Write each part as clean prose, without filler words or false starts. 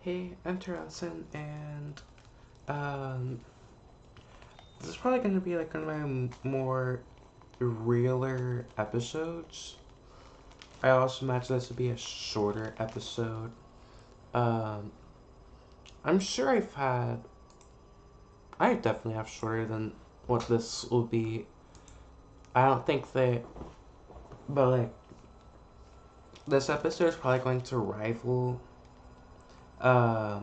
Hey, enter Allison, and um, this is probably gonna be like one of my more realer episodes. I also imagine this to be a shorter episode. Um, I'm sure I definitely have shorter than what this will be. I don't think but like, this episode is probably going to rival, uh,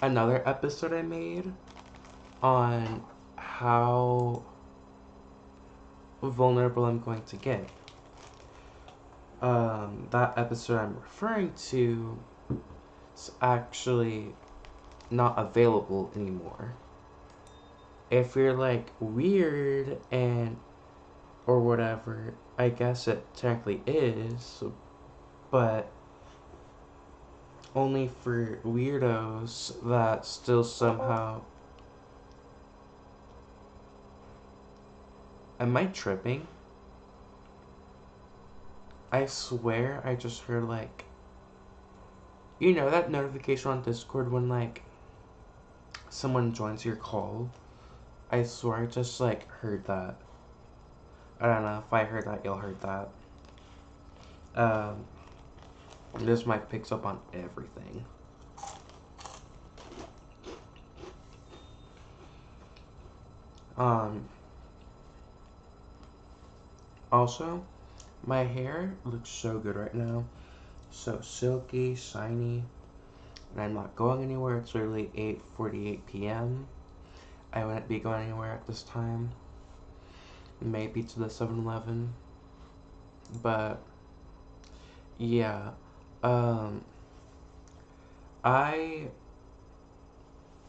another episode I made on how vulnerable I'm going to get. That episode I'm referring to is actually not available anymore. If you're like weird and or whatever, I guess it technically is, but only for weirdos that still somehow. Am I tripping? I swear I just heard like, that notification on Discord when like someone joins your call? I swear I just like heard that. I don't know if I heard that, you'll heard that. Um, this mic picks up on everything. Um, Also, my hair looks so good right now. So silky, shiny, and I'm not going anywhere. It's literally 8:48 p.m. I wouldn't be going anywhere at this time. Maybe to the 7-Eleven. But, yeah. Um, I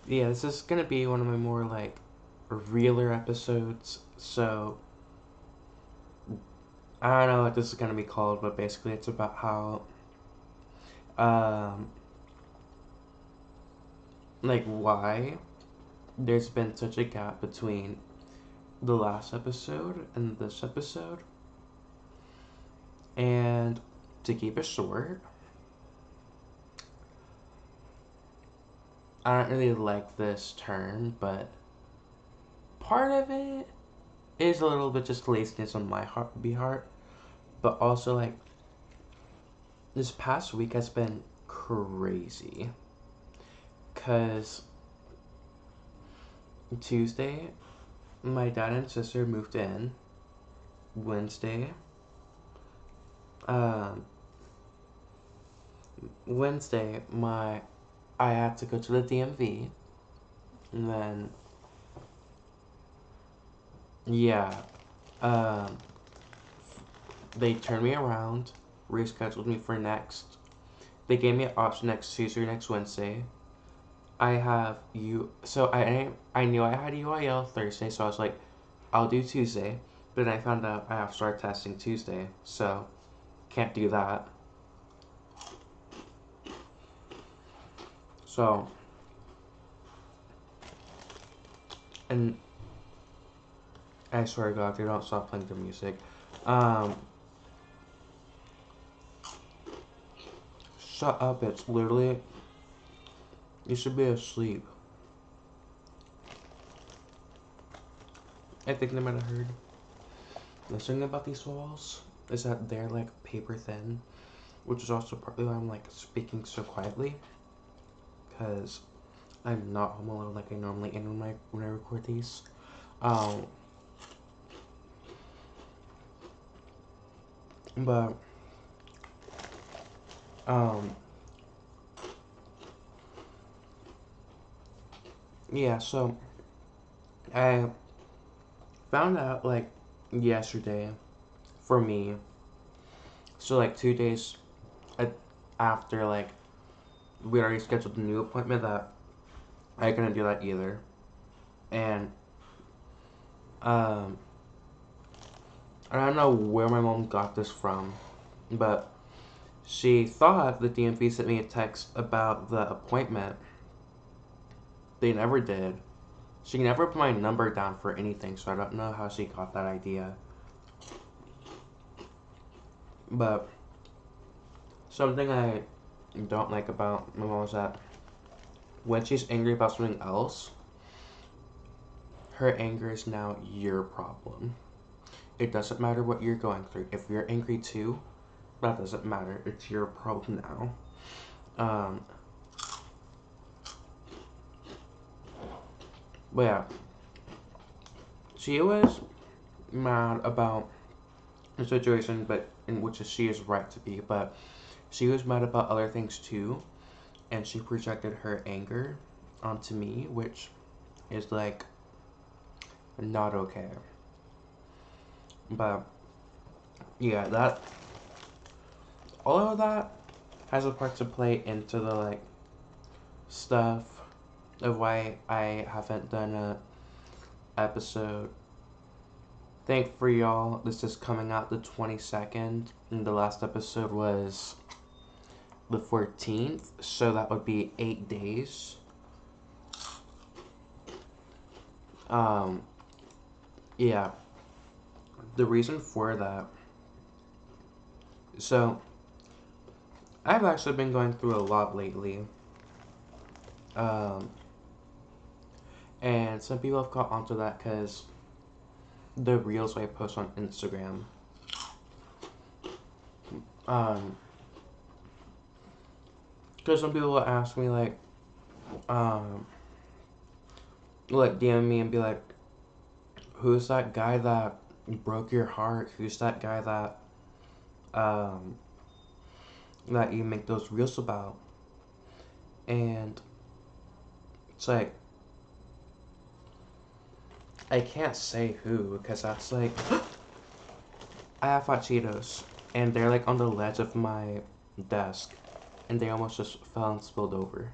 Yeah, this is gonna be one of my more like realer episodes. So I don't know what this is gonna be called, but basically it's about how um like why there's been such a gap between the last episode and this episode. And to keep it short, I don't really like this term, but part of it is a little bit just laziness on my heart, but also like this past week has been crazy. Cause Tuesday, my dad and sister moved in. Wednesday, um, my I had to go to the DMV, and then yeah, um, they turned me around, rescheduled me for next. They gave me an option next Tuesday or next Wednesday. I have you, so I knew I had UIL Thursday, so I was like, I'll do Tuesday. But then I found out I have to start testing Tuesday, so can't do that. So, and I swear to God, they don't stop playing the music. Um, Shut up, it's literally, you should be asleep. I think they might have heard. The thing about these walls is that they're like paper thin, which is also partly why I'm like speaking so quietly, because I'm not home alone like I normally am when I record these. Um, but um, yeah. So I found out like yesterday for me. So like 2 days after like we already scheduled a new appointment that I couldn't do that either, and um, I don't know where my mom got this from, but she thought the DMV sent me a text about the appointment. They never did. She never put my number down for anything, so I don't know how she got that idea. But something I don't like about my mom is that when she's angry about something else, her anger is now your problem. It doesn't matter what you're going through. If you're angry too, that doesn't matter. It's your problem now. But yeah, she was mad about the situation, but in which she is right to be. But she was mad about other things too, and she projected her anger onto me, which is like not okay. But yeah, that all of that has a part to play into the like stuff of why I haven't done a episode. Thank for y'all. This is coming out the 22nd, and the last episode was the 14th, so that would be 8 days. Yeah. The reason for that. So, I've actually been going through a lot lately. And some people have caught onto that because the reels I post on Instagram. Because some people will ask me like DM me and be like, who's that guy that broke your heart? Who's that guy that you make those reels about? And it's like, I can't say who, because that's like, I have hot Cheetos, and they're like on the ledge of my desk, and they almost just fell and spilled over.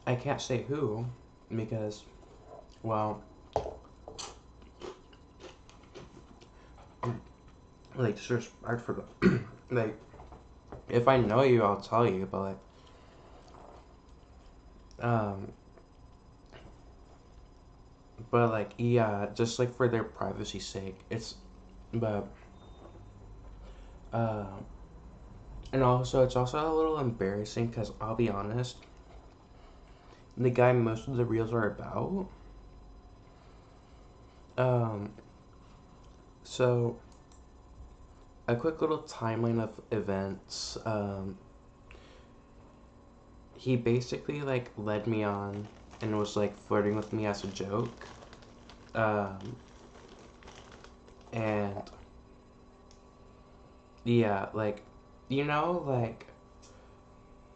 I can't say who, because, well, like, disrespect for the, like, if I know you, I'll tell you, but, like, yeah, just, like, for their privacy's sake, but, and also, it's also a little embarrassing, because I'll be honest, the guy most of the reels are about, so, a quick little timeline of events, he basically, like, led me on, and was, like, flirting with me as a joke, and, yeah, like, like,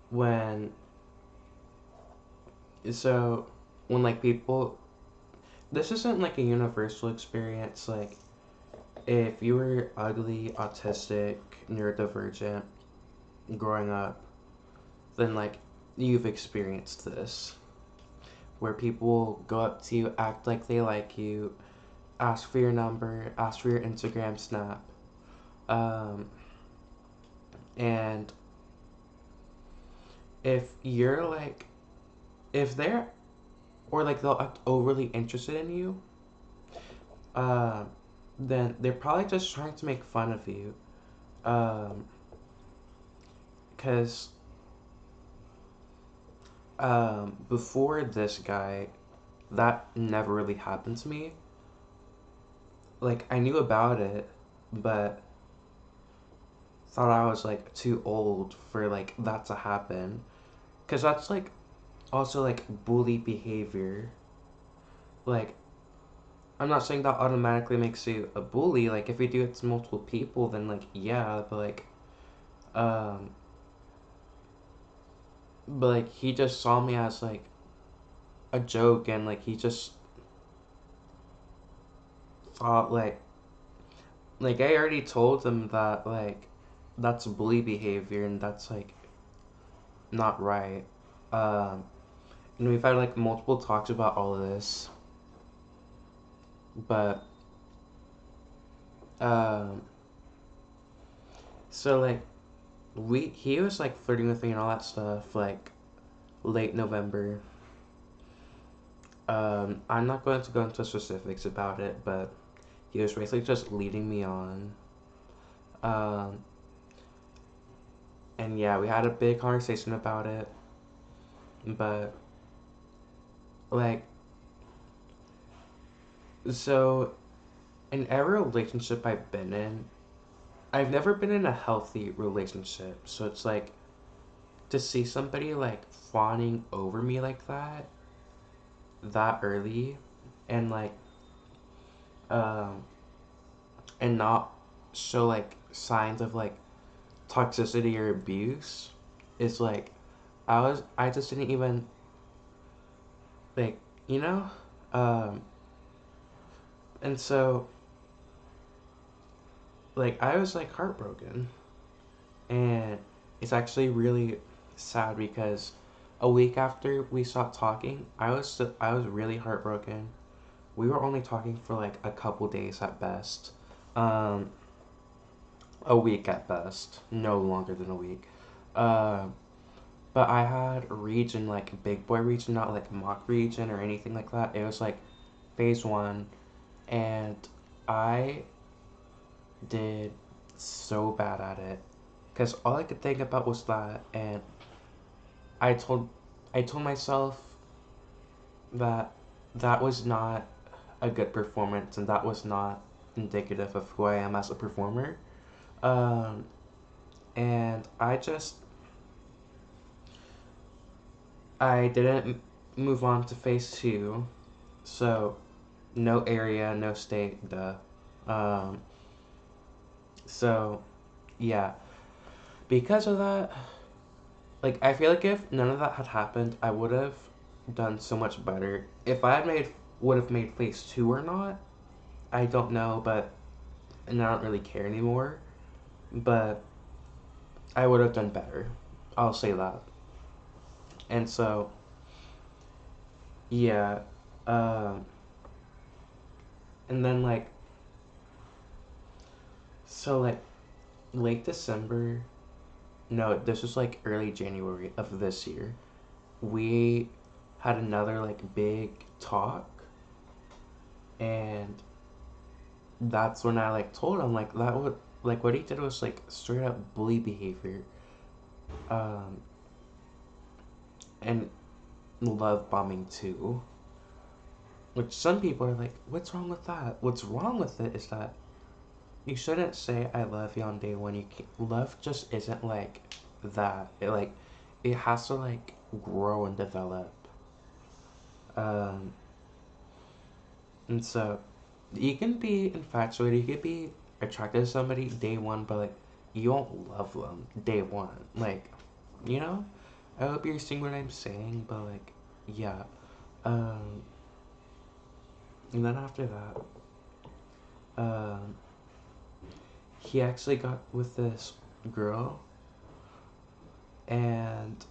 when, so, when, like, people, this isn't, like, a universal experience, like, if you were ugly, autistic, neurodivergent, growing up, then, like, you've experienced this, where people go up to you, act like they like you, ask for your number, ask for your Instagram snap, and if you're like, if they're, or like they'll act overly interested in you, then they're probably just trying to make fun of you, because, before this guy, that never really happened to me. Like, I knew about it, but thought I was, like, too old for, like, that to happen. Because that's, like, also, like, bully behavior. Like, I'm not saying that automatically makes you a bully. Like, if you do it to multiple people, then, like, yeah, um, but, like, he just saw me as, like, a joke, and, like, he just thought, like, I already told him that, like, that's bully behavior, and that's, like, not right. And we've had, like, multiple talks about all of this, but, um, so, like, he was, like, flirting with me and all that stuff, like, late November. I'm not going to go into specifics about it, but he was basically just leading me on. Um, and yeah, we had a big conversation about it. But like, so in every relationship I've been in, I've never been in a healthy relationship. So it's like to see somebody like fawning over me like that early, and like um and not show like signs of like toxicity or abuse is like I just didn't even like, you know, um and so like I was like heartbroken, and it's actually really sad because a week after we stopped talking, I was really heartbroken. We were only talking for like a couple days at best. Um, a week at best, no longer than a week. Uh, but I had region, like big boy region, not like mock region or anything like that. It was like phase one, and I did so bad at it because all I could think about was that, and I told I told myself that that was not a good performance, and that was not indicative of who I am as a performer. Um, and I didn't move on to phase two, so no area, no state, duh. Um, so yeah, because of that, like I feel like if none of that had happened, I would have done so much better. If I had made would have made phase two or not, I don't know, but and I don't really care anymore. But I would have done better. I'll say that. And so yeah, um, and then like so like late December. No, this was like early January of this year. We had another like big talk, and that's when I like told him like that would like what he did was like straight up bully behavior, um, and love bombing too. Which some people are like, what's wrong with that? What's wrong with it is that you shouldn't say I love you on day one. You can, love just isn't like that. It has to like grow and develop. Um, and so you can be infatuated. You could be attracted to somebody day one, but like you won't love them day one. Like, you know. I hope you're seeing what I'm saying, but like, yeah. Um, and then after that, um, he actually got with this girl, and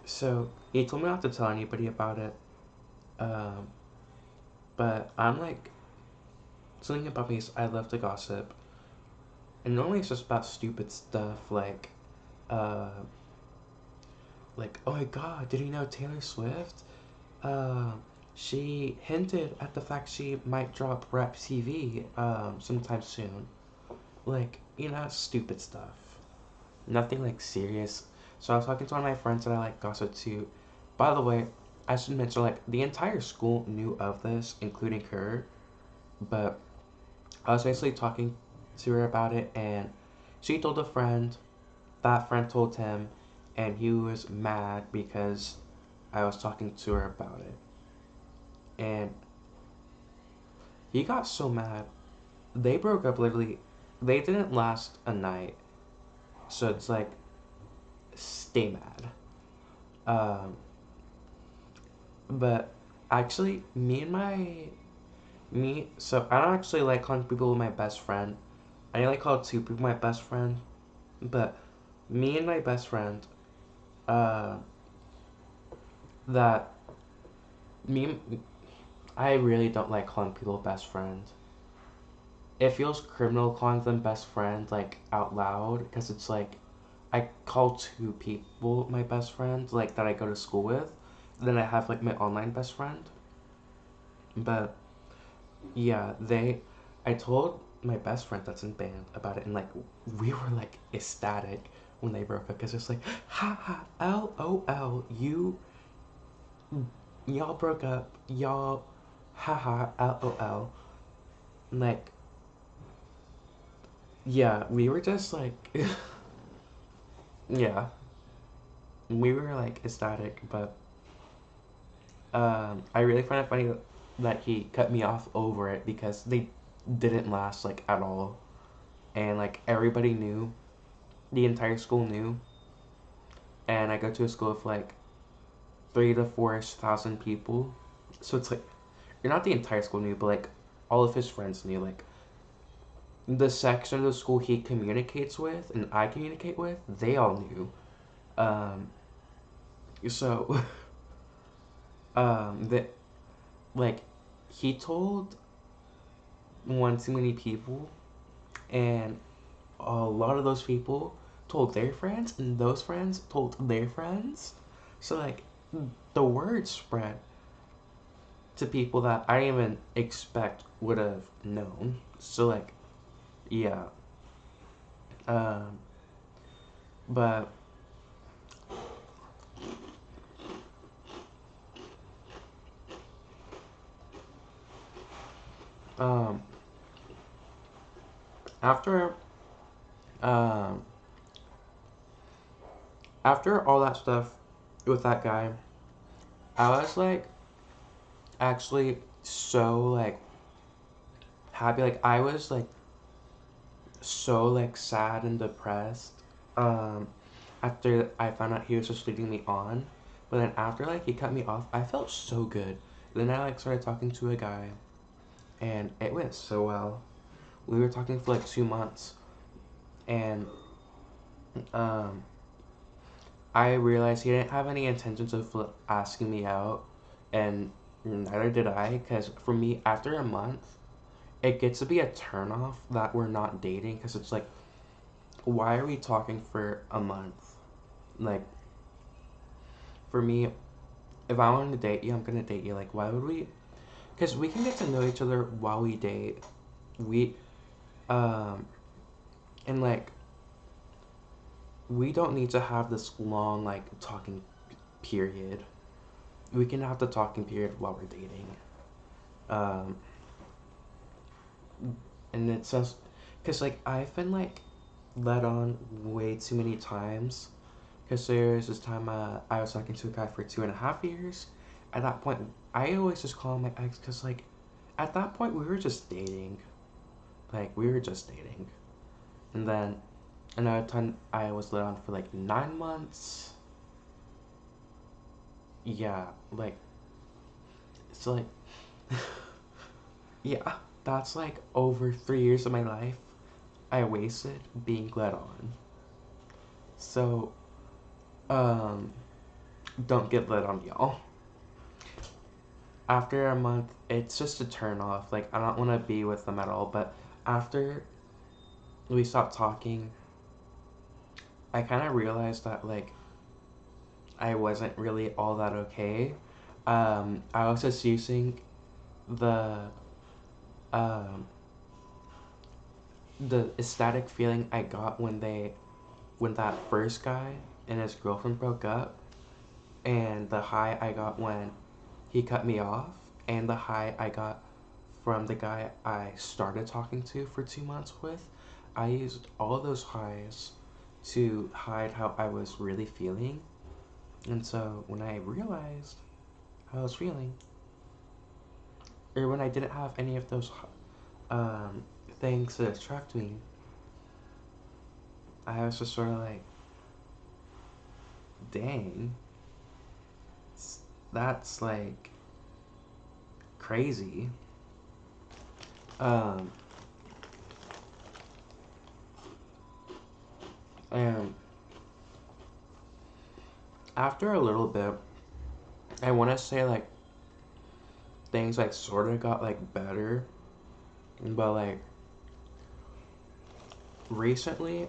so he told me not to tell anybody about it. Um, but I'm like, something about me is I love to gossip, and normally it's just about stupid stuff uh, like oh my god, did you know Taylor Swift? Uh, she hinted at the fact she might drop Rap TV sometime soon. Like, you know, stupid stuff. Nothing like serious. So I was talking to one of my friends that I like gossip to. By the way, I should mention like the entire school knew of this, including her. But I was basically talking to her about it, and she told a friend. That friend told him, and he was mad because I was talking to her about it. And he got so mad. They broke up literally. They didn't last a night. So it's like, stay mad. Um, but actually, so I don't actually like calling people my best friend. I only call two people my best friend. But me and my best friend, uh, that, me, I really don't like calling people best friend. It feels criminal calling them best friend, like, out loud, because it's like, I call two people my best friend, like, that I go to school with. Then I have, like, my online best friend. But, yeah, I told my best friend that's in band about it, and, like, we were, like, ecstatic. when they broke up because it's like, ha ha, LOL, y'all broke up, y'all, haha, LOL. Like, yeah, we were just like, yeah, we were like ecstatic, but I really find it funny that he cut me off over it because they didn't last like at all, and like everybody knew, the entire school knew, and I go to a school of like 3 to 4 thousand people, so it's like, you're not the entire school knew, but like all of his friends knew, like the section of the school he communicates with and I communicate with, they all knew. Um, so that like he told one too many people, and a lot of those people told their friends, and those friends told their friends. So like the word spread to people that I didn't even expect would have known. So like, yeah. Um, but um, after um, after all that stuff with that guy, I was like actually so like happy. Like I was like so like sad and depressed. Um, after I found out he was just leading me on, but then after like he cut me off, I felt so good. Then I like started talking to a guy, and it went so well. We were talking for like 2 months, and um, I realized he didn't have any intentions of asking me out, and neither did I. Because for me, after a month, it gets to be a turnoff that we're not dating. Because it's like, why are we talking for a month? Like, for me, if I wanted to date you, I'm gonna date you. Like, why would we? Because we can get to know each other while we date. We, um, and like, we don't need to have this long, like, talking period. We can have the talking period while we're dating. Um, and it's just, because, like, I've been, like, led on way too many times. Because there's this time I was talking to a guy for 2.5 years. At that point, I always just call him my ex because, like, at that point, we were just dating. Like, we were just dating. And then another time, I was led on for, like, 9 months. Yeah, like, so, like, yeah, that's, like, over 3 years of my life I wasted being led on. So, um, don't get led on, y'all. After a month, it's just a turn off. Like, I don't want to be with them at all. But after we stopped talking, I kind of realized that, like, I wasn't really all that okay. I was just using the, um, the ecstatic feeling I got when that first guy and his girlfriend broke up, and the high I got when he cut me off, and the high I got from the guy I started talking to for 2 months with. I used all of those highs to hide how I was really feeling. And so when I realized how I was feeling, or when I didn't have any of those um, things that attract me, I was just sort of like, dang, that's like crazy. Um, and after a little bit, I want to say like things like sort of got like better, but like recently,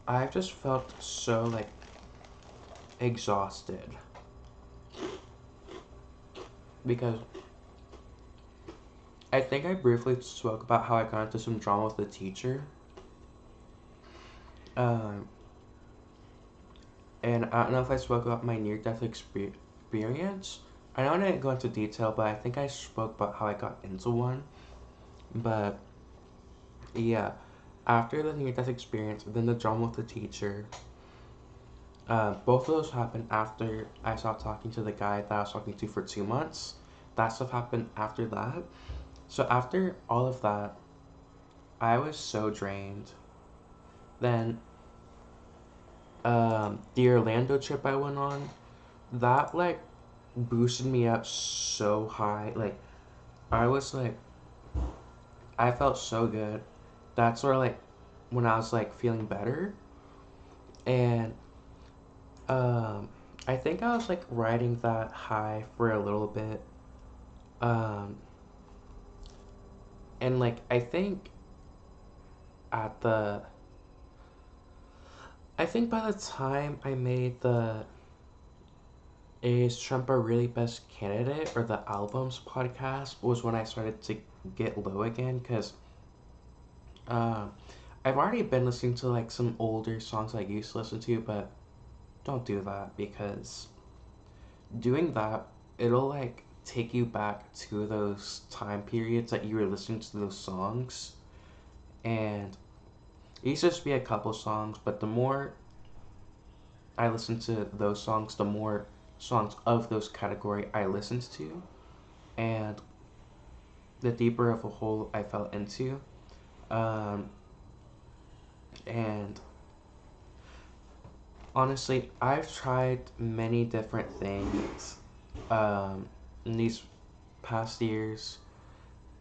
I've just felt so like exhausted because I think I briefly spoke about how I got into some drama with the teacher, Um, and I don't know if I spoke about my near-death experience. I know I didn't go into detail, but I think I spoke about how I got into one. But yeah, after the near-death experience, then the drama with the teacher. Both of those happened after I stopped talking to the guy that I was talking to for 2 months. That stuff happened after that. So after all of that, I was so drained. Then the Orlando trip I went on, that like boosted me up so high. Like I was like, I felt so good. That's sort of like when I was like feeling better. And um, I think I was like riding that high for a little bit. Um, and like at the, I think by the time I made the Is Trump a Really Best Candidate or the albums podcast was when I started to get low again because um, I've already been listening to like some older songs I used to listen to, but don't do that because doing that it'll like take you back to those time periods that you were listening to those songs, and it used to just be a couple songs, but the more I listened to those songs, the more songs of those category I listened to, and the deeper of a hole I fell into. Um, and honestly, I've tried many different things um, in these past years,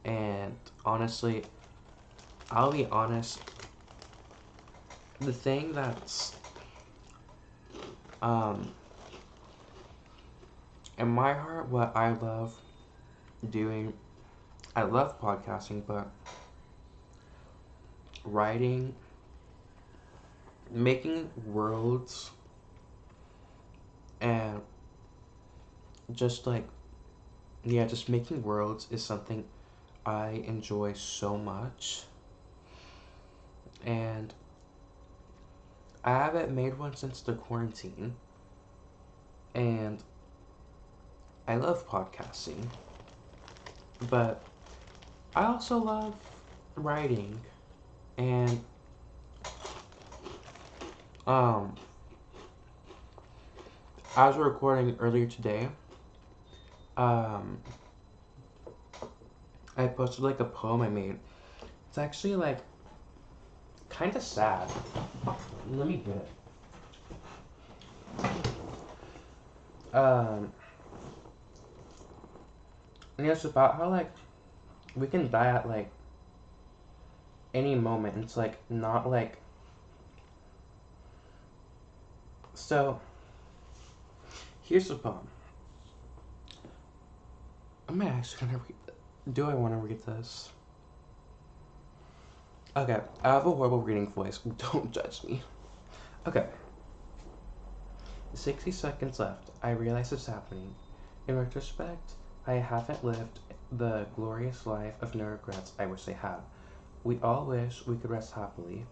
and honestly, I'll be honest, the thing that's um, in my heart, what I love doing, I love podcasting, but writing, making worlds, and just like, yeah, just making worlds is something I enjoy so much. And I haven't made one since the quarantine. And I love podcasting. But I also love writing. And um, I was recording earlier today. Um, I posted like a poem I made. It's actually like kind of sad. Let me get it. And it's about how like we can die at like any moment. It's like not like so. Here's the poem. Am I actually gonna read? Do I want to read this? Okay, I have a horrible reading voice. Don't judge me. Okay. 60 seconds left. I realize it's happening. In retrospect, I haven't lived the glorious life of no regrets I wish I had. We all wish we could rest happily.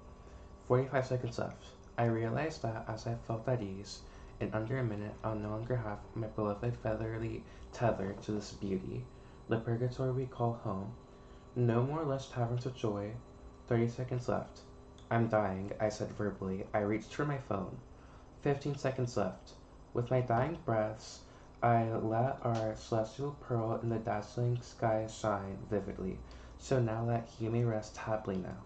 45 seconds left. I realize that as I felt at ease, in under a minute I'll no longer have my beloved featherly tether to this beauty, the purgatory we call home. No more lush taverns of joy. 30 seconds left. I'm dying, I said verbally. I reached for my phone. 15 seconds left. With my dying breaths, I let our celestial pearl in the dazzling sky shine vividly. So now that he may rest happily now.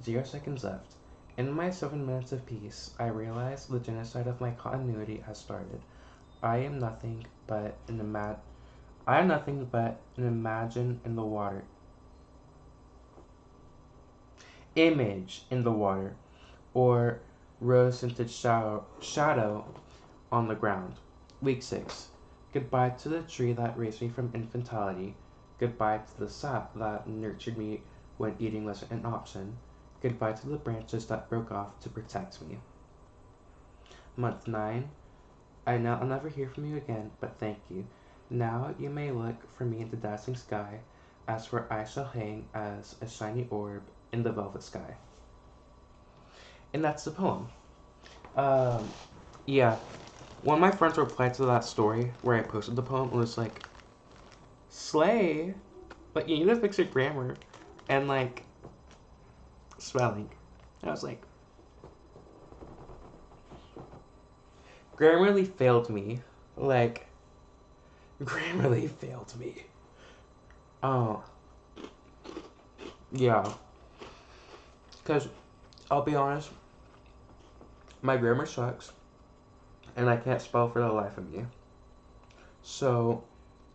0 seconds left. In my 7 minutes of peace, I realize the genocide of my continuity has started. I am nothing but an imagine in the water. Image in the water, or rose-tinted shadow on the ground. Week 6. Goodbye to the tree that raised me from infantility. Goodbye to the sap that nurtured me when eating wasn't an option. Goodbye to the branches that broke off to protect me. Month 9. I know I'll never hear from you again, but thank you. Now you may look for me in the dazzling sky, as for I shall hang as a shiny orb in the velvet sky. And that's the poem. Um, yeah. One of my friends replied to that story where I posted the poem and was like, Slay, but you need to fix your grammar and like spelling. And I was like, Grammarly failed me. Like, Grammarly failed me. Oh, yeah. Because, I'll be honest, my grammar sucks, and I can't spell for the life of me. So,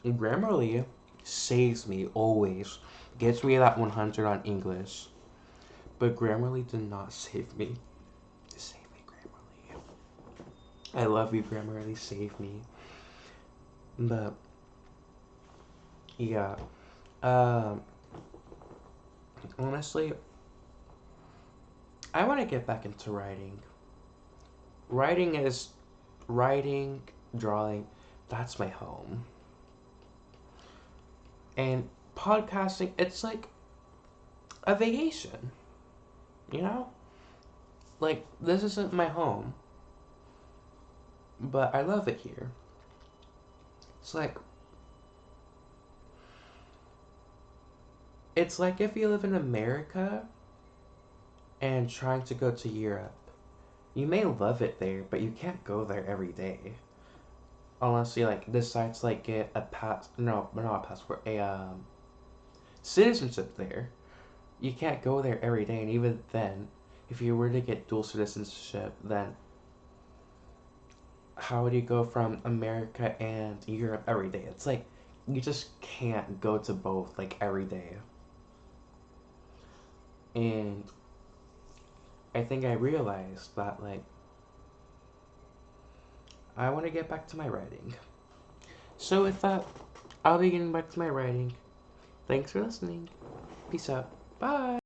Grammarly saves me always. Gets me that 100 on English. But Grammarly did not save me. Save me, Grammarly. I love you, Grammarly. Save me. But, yeah. Um, honestly, I want to get back into writing. Writing is writing, drawing. That's my home. And podcasting, it's like a vacation. You know? Like, this isn't my home, but I love it here. It's like, if you live in America and trying to go to Europe. You may love it there, but you can't go there every day. Unless you like decide to like get a no, not a passport, a citizenship there. You can't go there every day, and even then, if you were to get dual citizenship, then how would you go from America and Europe every day? It's like you just can't go to both like every day. And I think I realized that like I want to get back to my writing. So with that, I'll be getting back to my writing. Thanks for listening. Peace out. Bye.